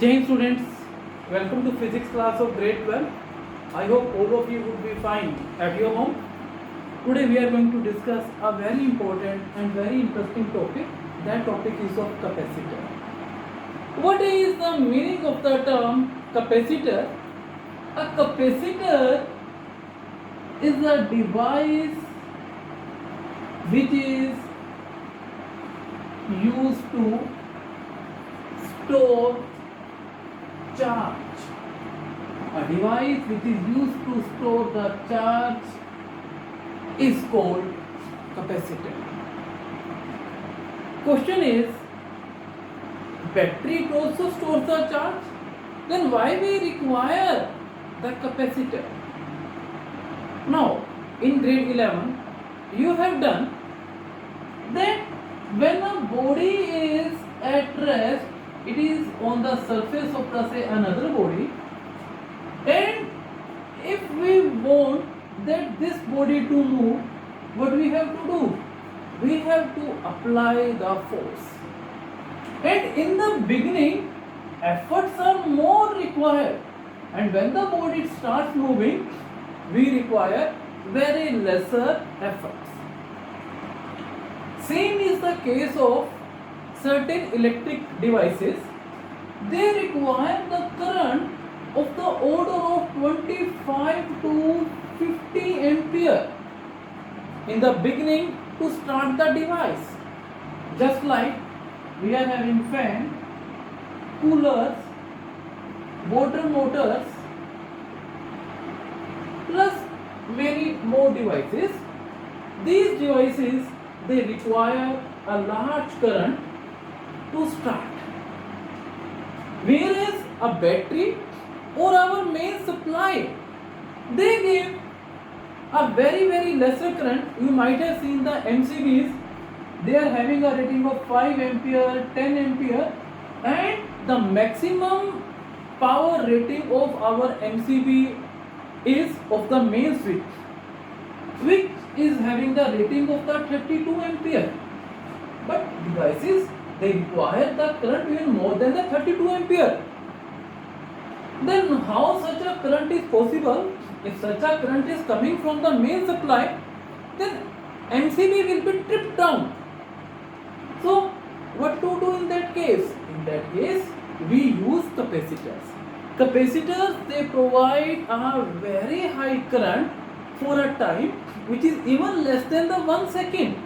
Jai Hind students, welcome to physics class of grade 12. I hope all of you would be fine at your home. Today we are going to discuss a very important and very interesting topic. That topic is of capacitor. What is the meaning of the term capacitor? A capacitor is a device which is used to store charge. A device which is used to store the charge is called capacitor. Question is, battery also stores the charge? Then why we require the capacitor? Now, in grade 11, you have done that when a body is at rest, it is on the surface of the say another body, and if we want that this body to move, what we have to do? We have to apply the force. And in the beginning, efforts are more required, and when the body starts moving, we require very lesser efforts. Same is the case of certain electric devices. They require the current of the order of 25 to 50 ampere in the beginning to start the device. Just like we are having fan, coolers, water motors, plus many more devices. These devices, they require a large current to start. Whereas a battery or our main supply, they give a very lesser current. You might have seen the MCBs, they are having a rating of 5 ampere, 10 ampere, and the maximum power rating of our MCB is of the main switch, which is having the rating of the 32 ampere. But devices, they require the current even more than the 32 ampere. Then how such a current is possible? If such a current is coming from the main supply, then MCB will be tripped down. So what to do in that case? In that case, we use capacitors. Capacitors, they provide a very high current for a time which is even less than the 1 second,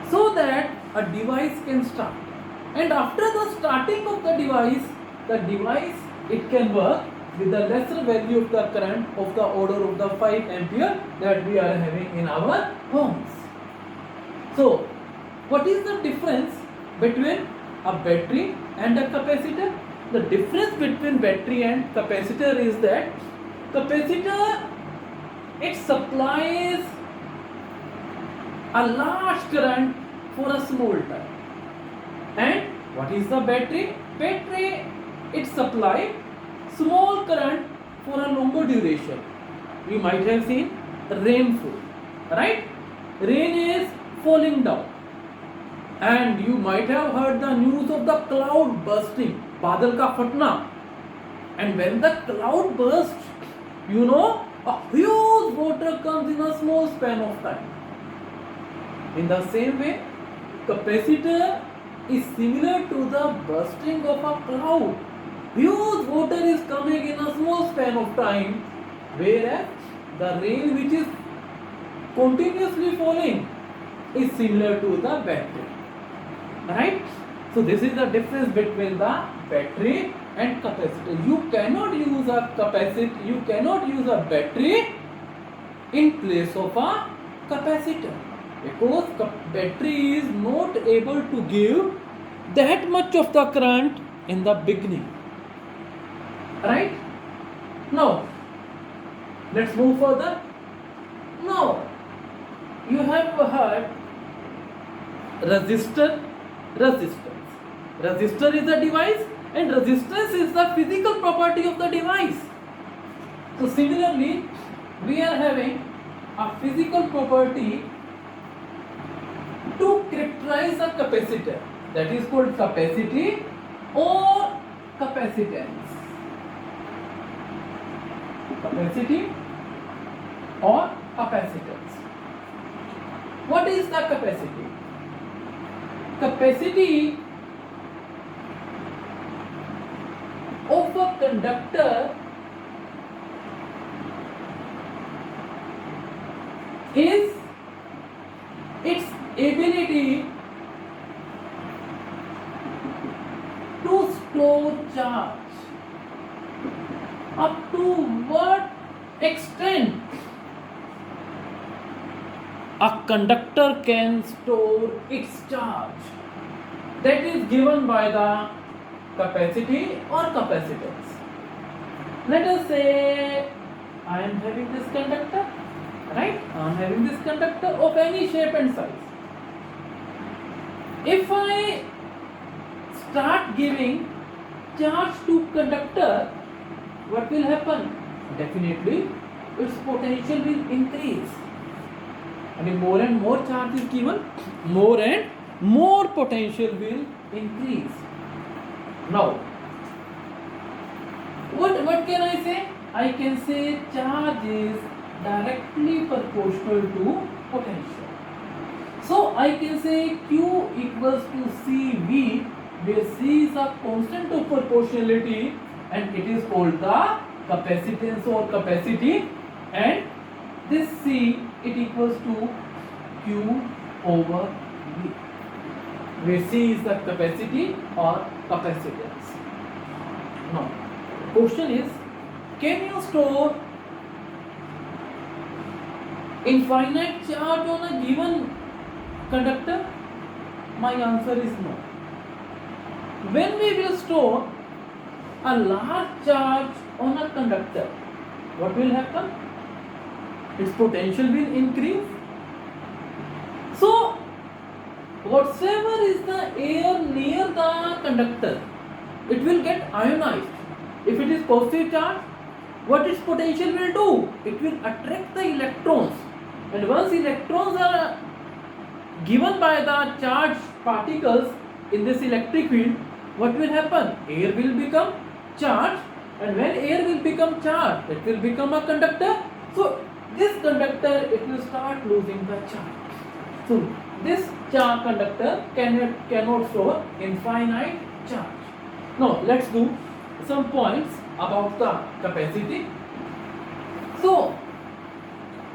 so that a device can start. And after the starting of the device, it can work with the lesser value of the current of the order of the 5 ampere that we are having in our homes. So what is the difference between a battery and a capacitor? The difference between battery and capacitor is that capacitor, it supplies a large current for a small time. And what is the battery? Battery, it supplies small current for a longer duration. You might have seen rainfall, right? Rain is falling down, and you might have heard the news of the cloud bursting, badal ka fatna. And when the cloud bursts, you know, a huge water comes in a small span of time. In the same way, capacitor is similar to the bursting of a cloud. Huge water is coming in a small span of time, whereas the rain which is continuously falling is similar to the battery. Right? So this is the difference between the battery and capacitor. You cannot use a capacitor, you cannot use a battery in place of a capacitor, because battery is not able to give that much of the current in the beginning. Right? Now, let's move further. Now, you have heard resistor, resistance. Resistor is a device, and resistance is the physical property of the device. So similarly, we are having a physical property to characterize a capacitor, that is called capacity, or capacitance. Capacity or capacitance. What is the capacity? Capacity of a conductor is its ability to store charge. Up to what extent a conductor can store its charge? That is given by the capacity or capacitance. Let us say I am having this conductor, right? I am having this conductor of any shape and size. If I start giving charge to conductor, what will happen? Definitely its potential will increase. And more and more charge is given, more and more potential will increase. Now, what can I say? I can say charge is directly proportional to potential. So I can say Q equals to CV, where C is a constant of proportionality and it is called the capacitance or capacity, and this C it equals to Q over V, where C is the capacity or capacitance. Now, question is, can you store infinite charge on a given conductor? My answer is no. When we will store a large charge on a conductor, what will happen? Its potential will increase. So, whatsoever is the air near the conductor, it will get ionized. If it is positive charge, what its potential will do? It will attract the electrons. And once electrons are given by the charged particles in this electric field, what will happen? Air will become charged, and when air will become charged, it will become a conductor. So this conductor, it will start losing the charge. So this charge conductor cannot store infinite charge. Now let's do some points about the capacity. So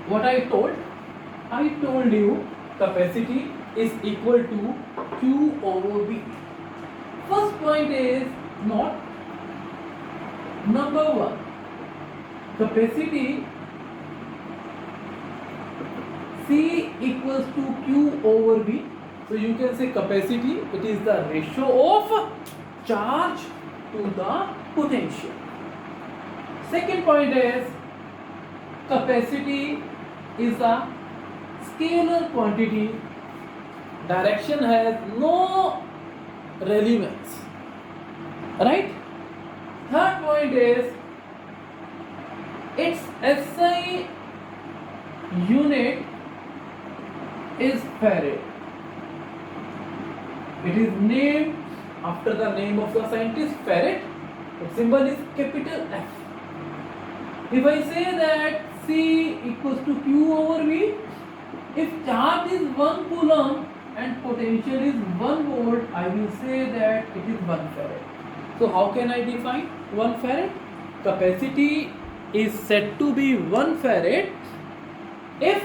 what I told you capacity is equal to Q over V. First point is not number one. Capacity C equals to Q over V. So you can say capacity, it is the ratio of charge to the potential. Second point is capacity is a scalar quantity. Direction has no relevance, right? Third point is its SI unit is farad. It is named after the name of the scientist, Farad. Its symbol is capital F. If I say that C equals to Q over V, if charge is 1 coulomb and potential is 1 volt, I will say that it is 1 farad. So how can I define 1 farad? Capacity is said to be 1 farad if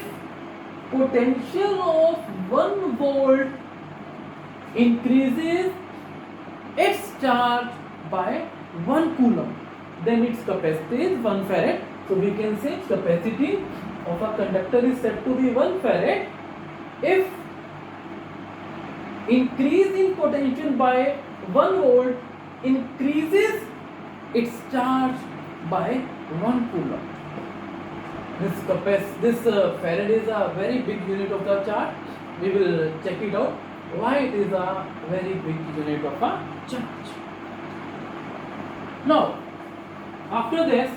potential of 1 volt increases its charge by 1 coulomb, then its capacity is 1 farad. So we can say capacity of a conductor is said to be 1 farad if increase in potential by 1 volt increases its charge by 1 coulomb. This farad is a very big unit of the charge. We will check it out why it is a very big unit of a charge. Now, after this,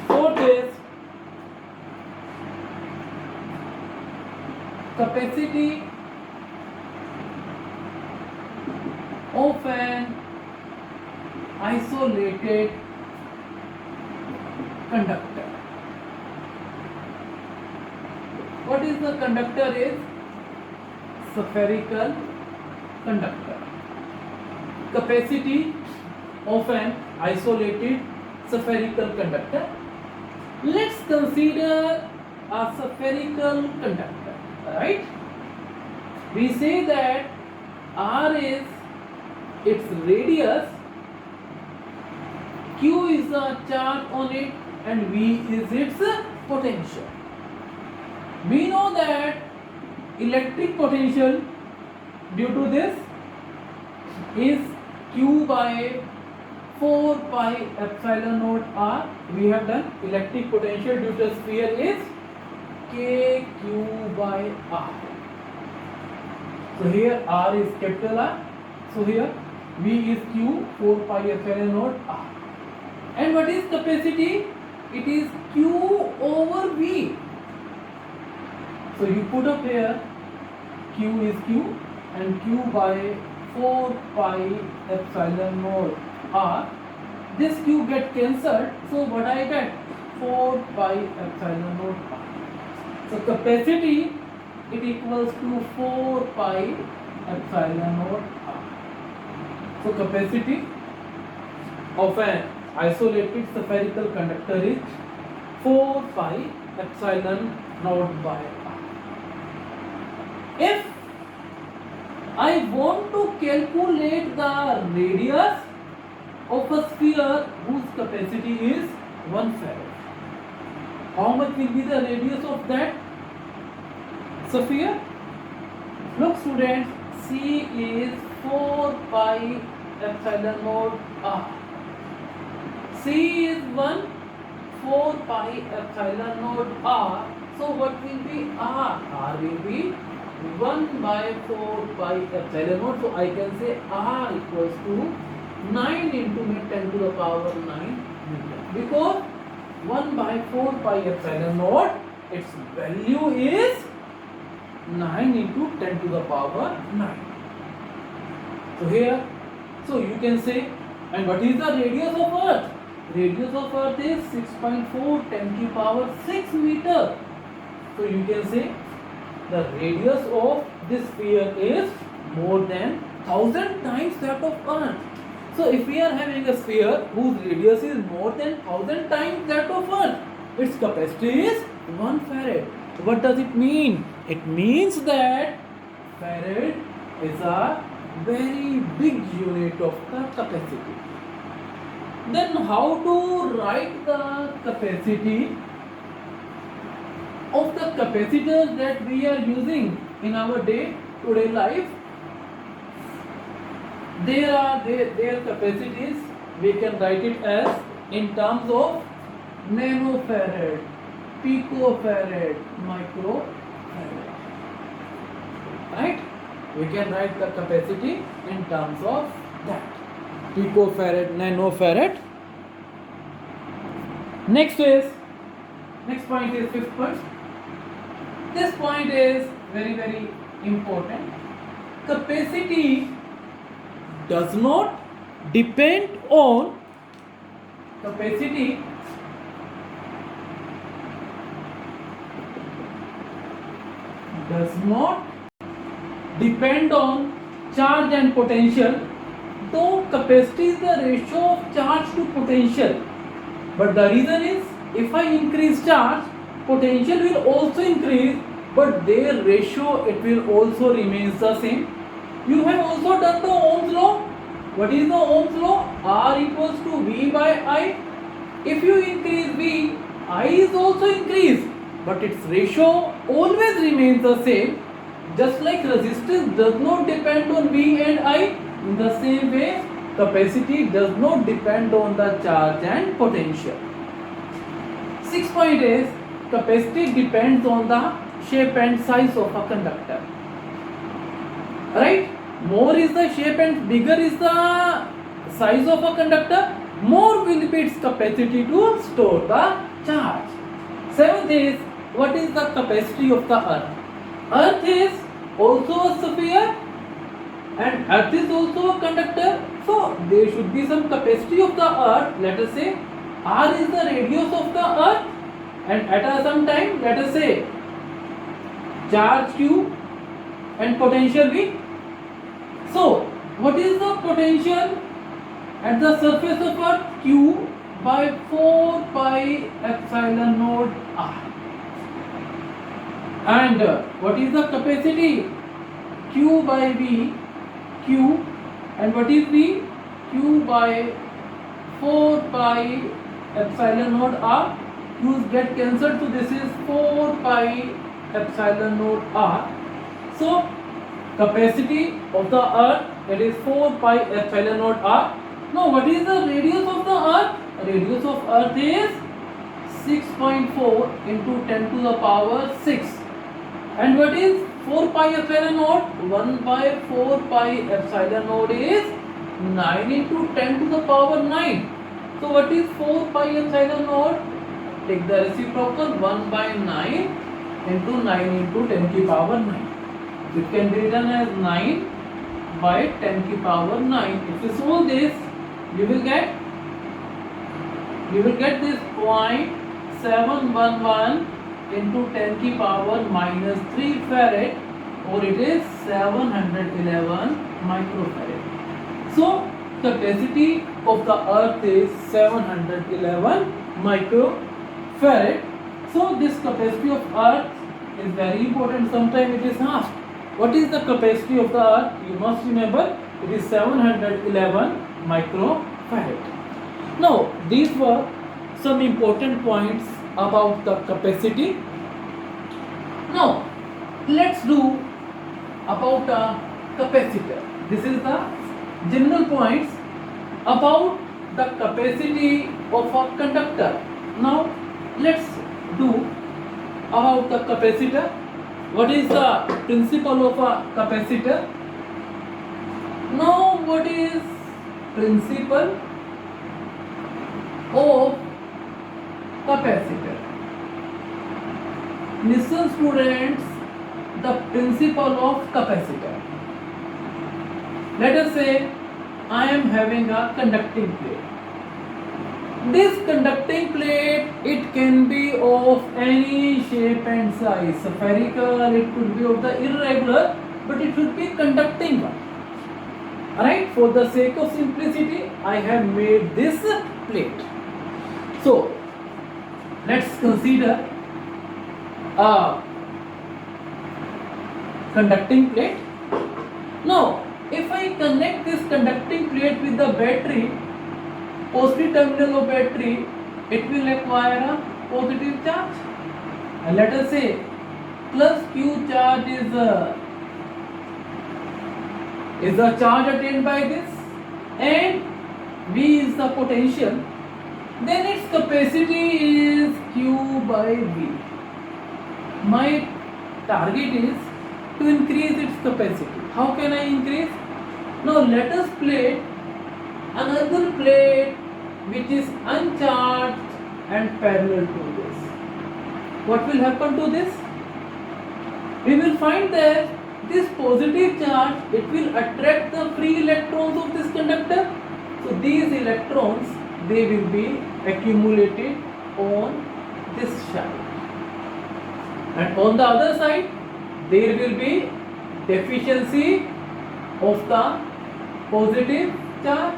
fourth is capacity of an isolated conductor. What is the conductor? Is spherical conductor. Capacity of an isolated spherical conductor. Let's consider a spherical conductor, right? We say that R is its radius, Q is the charge on it, and V is its potential. We know that electric potential due to this is Q by 4 pi epsilon naught R. We have done electric potential due to sphere is KQ by R. So here R is capital R. So here V is Q 4 pi epsilon naught R. And what is capacity? It is Q over V. So you put up here Q is Q and Q by 4 pi epsilon naught R. This Q get cancelled. So what I get? 4 pi epsilon naught R. So capacity it equals to 4 pi epsilon naught R. So capacity of an isolated spherical conductor is 4 pi epsilon naught by R. If I want to calculate the radius of a sphere whose capacity is 1 farad, how much will be the radius of that sphere? Look students, C is 4 pi epsilon naught R. C is 1, 4 pi epsilon naught R. So what will be R? R will be 1 by 4 pi epsilon naught. So I can say R equals to 9 into 10 to the power 9 meter. Because 1 by 4 pi epsilon naught, its value is 9 into 10 to the power 9. So here, so you can say, and what is the radius of Earth? Radius of Earth is 6.4 10 to the power 6 meter. So you can say the radius of this sphere is more than 1000 times that of Earth. So if we are having a sphere whose radius is more than 1000 times that of Earth, its capacity is 1 farad. What does it mean? It means that farad is a very big unit of the capacity. Then how to write the capacity of the capacitors that we are using in our day-to-day life? Their capacities, we can write it as in terms of nanofarad, picofarad, microfarad. Right? We can write the capacity in terms of that. Picofarad, nanofarad. Next point is fifth point. This point is very important. Capacity does not depend on charge and potential, though capacity is the ratio of charge to potential. But the reason is, if I increase charge, potential will also increase, but their ratio, it will also remains the same. You have also done the Ohm's law. What is the Ohm's law? R equals to V by I. If you increase V, I is also increased, but its ratio always remains the same. Just like resistance does not depend on V and I, in the same way, capacity does not depend on the charge and potential. 6th point is, capacity depends on the shape and size of a conductor. Right? More is the shape and bigger is the size of a conductor, more will be its capacity to store the charge. 7th is, what is the capacity of the Earth? Earth is also a sphere, and earth is also a conductor, so there should be some capacity of the earth. Let us say r is the radius of the earth, and at some time let us say charge q and potential v. So what is the potential at the surface of earth? Q by 4 pi epsilon naught r. And what is the capacity? Q by v, q, and what is v? Q by 4 pi epsilon naught r. Q's get cancelled, so this is 4 pi epsilon naught r. So capacity of the earth, that is 4 pi epsilon naught r. Now what is the radius of the earth? Radius of earth is 6.4 into 10 to the power 6. And what is 4 pi epsilon naught? 1 by 4 pi epsilon naught is 9 into 10 to the power 9. So what is 4 pi epsilon naught? Take the reciprocal, 1 by 9 into 9 into 10 to the power 9. So it can be written as 9 by 10 to the power 9. If you solve this, you will get this 0.711 into 10 की power minus 3 farad, or it is 711 microfarad. So capacity of the earth is 711 microfarad. So this capacity of earth is very important. Sometimes it is asked, what is the capacity of the earth? You must remember it is 711 microfarad. Now these were some important points about the capacity. Now let's do about a capacitor. This is the general points about the capacity of a conductor. Now let's do about the capacitor. What is the principle of a capacitor? Now what is principle of capacitor? Listen students, the principle of capacitor. Let us say I am having a conducting plate. This conducting plate, it can be of any shape and size. Spherical, it could be of the irregular, but it should be conducting one. Alright, for the sake of simplicity, I have made this plate. So let's consider a conducting plate. Now if I connect this conducting plate with the battery, positive terminal of battery, it will acquire a positive charge. And let us say plus Q charge is the charge attained by this, and V is the potential. Then its capacity is Q by V. My target is to increase its capacity. How can I increase? Now let us plate another plate which is uncharged and parallel to this. What will happen to this? We will find that this positive charge, it will attract the free electrons of this conductor. So these electrons, they will be accumulated on this side, and on the other side there will be deficiency of the positive charge.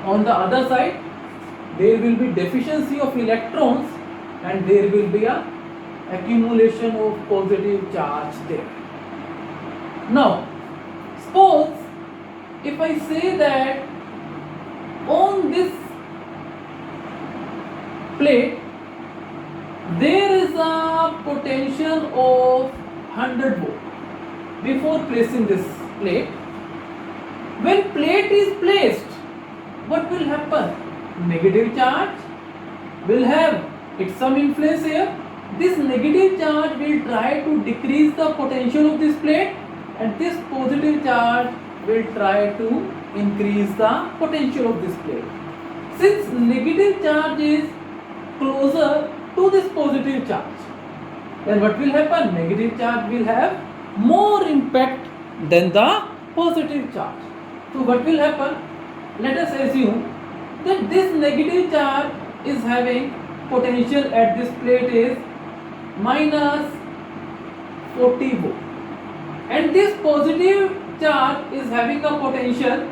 On the other side there will be deficiency of electrons, and there will be a accumulation of positive charge there. Now suppose if I say that on this plate there is a potential of 100 volt. Before placing this plate, when plate is placed, what will happen? Negative charge will have its some influence here. This negative charge will try to decrease the potential of this plate, and this positive charge will try to increase the potential of this plate. Since negative charge is closer to this positive charge, then what will happen? Negative charge will have more impact than the positive charge. So what will happen? Let us assume that this negative charge is having potential at this plate is minus 40 volt, and this positive charge is having a potential.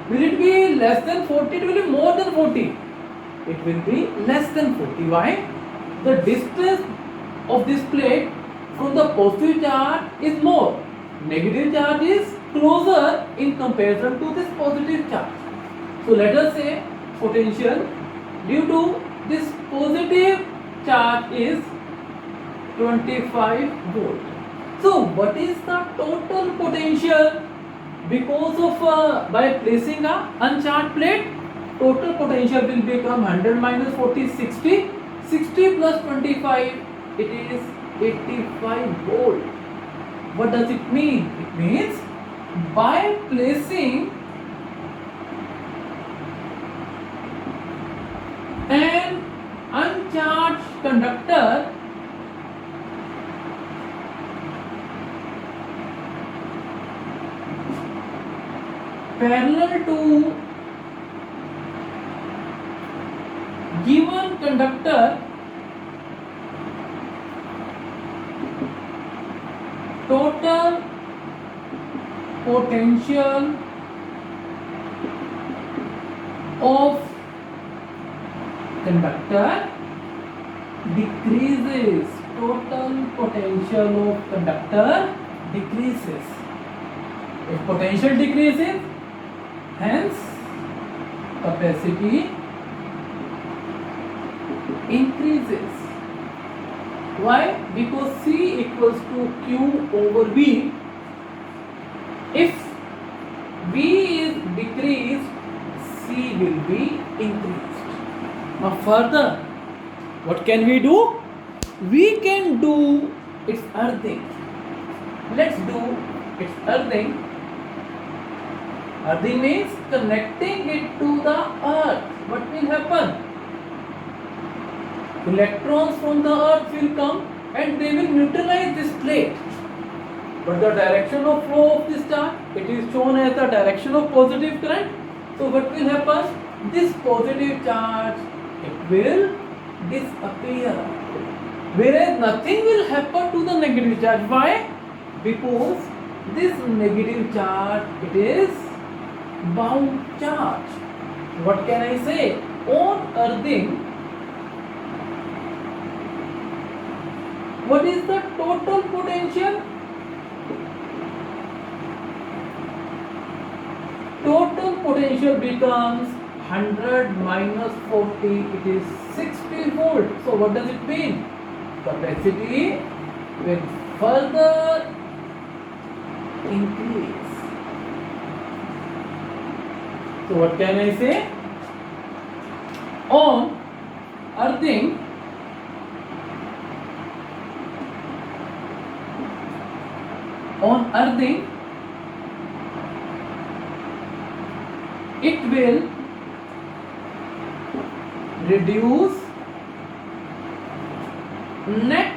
Will it be less than 40? It will be more than 40. It will be less than 40. Why? The distance of this plate from the positive charge is more. Negative charge is closer in comparison to this positive charge. So let us say potential due to this positive charge is 25 volt. So what is the total potential because of by placing a uncharged plate? Total potential will become 100 minus 40 60. 60 plus 25, it is 85 volt. What does it mean? It means by placing an uncharged conductor parallel to given conductor, total potential of conductor decreases. Total potential of conductor decreases. If potential decreases, hence capacity increases. Why? Because C equals to Q over V. If V is decreased, C will be increased. Now further, what can we do? We can do its earthing. Let's do its earthing. Earthing means connecting it to the earth. What will happen? Electrons from the earth will come and they will neutralize this plate. But the direction of flow of this charge, it is shown as the direction of positive current. So what will happen? This positive charge, it will disappear. Whereas nothing will happen to the negative charge. Why? Because this negative charge, it is bound charge. What can I say? On earthing, what is the total potential? Total potential becomes 100 minus 40, it is 60 volt. So what does it mean? Capacity will further increase. So what can I say? On earthing, it will reduce net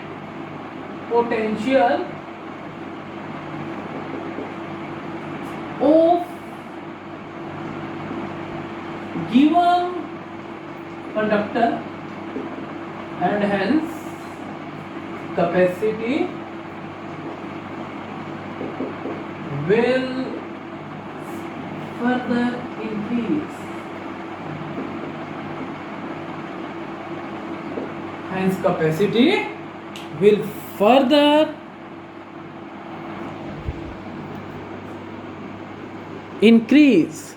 potential of given conductor, and hence capacity will further increase. Hence capacity will further increase.